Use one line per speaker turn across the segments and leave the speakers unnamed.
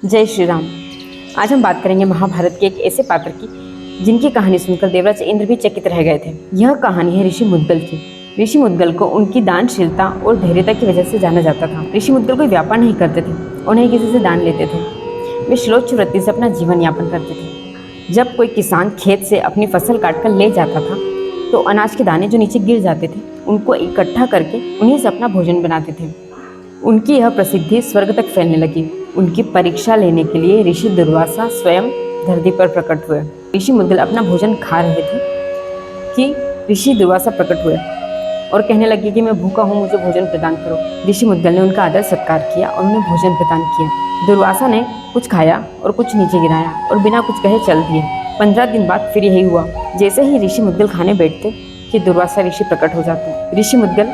जय श्री राम। आज हम बात करेंगे महाभारत के एक ऐसे पात्र की जिनकी कहानी सुनकर देवराज इंद्र भी चकित रह गए थे। यह कहानी है ऋषि मुद्गल की। ऋषि मुद्गल को उनकी दानशीलता और धैर्यता की वजह से जाना जाता था। ऋषि मुद्गल कोई व्यापार नहीं करते थे और नहीं किसी से दान लेते थे। वे श्लोच वृत्ति से अपना जीवन यापन करते थे। जब कोई किसान खेत से अपनी फसल काट कर ले जाता था तो अनाज के दाने जो नीचे गिर जाते थे उनको इकट्ठा करके उन्हीं से अपना भोजन बनाते थे। उनकी यह प्रसिद्धि स्वर्ग तक फैलने लगी। उनकी परीक्षा लेने के लिए ऋषि दुर्वासा स्वयं धरती पर प्रकट हुए। ऋषि मुद्गल अपना भोजन खा रहे थे कि ऋषि दुर्वासा प्रकट हुए और कहने लगे कि मैं भूखा हूँ, मुझे भोजन प्रदान करो। ऋषि मुद्गल ने उनका आदर सत्कार किया और उन्हें भोजन प्रदान किया। दुर्वासा ने कुछ खाया और कुछ नीचे गिराया और बिना कुछ कहे चल दिए। 15 दिन बाद फिर यही हुआ। जैसे ही ऋषि मुद्गल खाने बैठते कि दुर्वासा ऋषि प्रकट हो जाते। ऋषि मुद्गल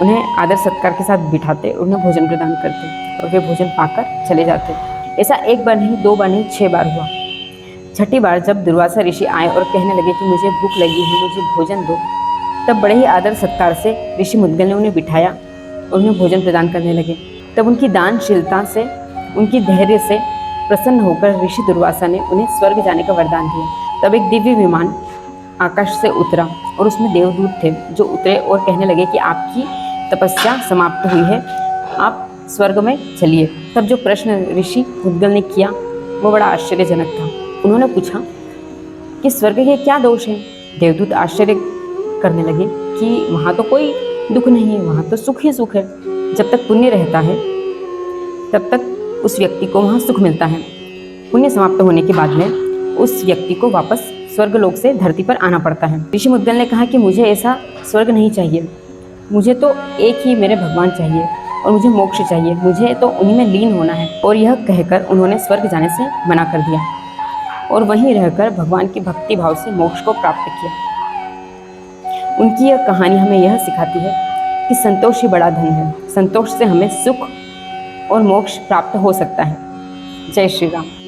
उन्हें आदर सत्कार के साथ बिठाते, उन्हें भोजन प्रदान करते और वे भोजन पाकर चले जाते। ऐसा एक बार नहीं, 2 बार नहीं, 6 बार हुआ। छठी बार जब दुर्वासा ऋषि आए और कहने लगे कि मुझे भूख लगी है, मुझे भोजन दो, तब बड़े ही आदर सत्कार से ऋषि मुद्गल ने उन्हें बिठाया और उन्हें भोजन प्रदान करने लगे। तब उनकी दानशीलता से, उनकी धैर्य से प्रसन्न होकर ऋषि दुर्वासा ने उन्हें स्वर्ग जाने का वरदान दिया। तब एक दिव्य विमान आकाश से उतरा और उसमें देवदूत थे जो उतरे और कहने लगे कि आपकी तपस्या समाप्त हुई है, आप स्वर्ग में चलिए। तब जो प्रश्न ऋषि मुद्गल ने किया वो बड़ा आश्चर्यजनक था। उन्होंने पूछा कि स्वर्ग के क्या दोष हैं। देवदूत आश्चर्य करने लगे कि वहाँ तो कोई दुख नहीं है, वहाँ तो सुख ही सुख है। जब तक पुण्य रहता है तब तक उस व्यक्ति को वहाँ सुख मिलता है। पुण्य समाप्त होने के बाद में उस व्यक्ति को वापस स्वर्गलोक से धरती पर आना पड़ता है। ऋषि मुद्गल ने कहा कि मुझे ऐसा स्वर्ग नहीं चाहिए, मुझे तो एक ही मेरे भगवान चाहिए और मुझे मोक्ष चाहिए, मुझे तो उन्हीं में लीन होना है। और यह कहकर उन्होंने स्वर्ग जाने से मना कर दिया और वहीं रहकर भगवान की भक्ति भाव से मोक्ष को प्राप्त किया। उनकी यह कहानी हमें यह सिखाती है कि संतोष ही बड़ा धन है। संतोष से हमें सुख और मोक्ष प्राप्त हो सकता है। जय श्री राम।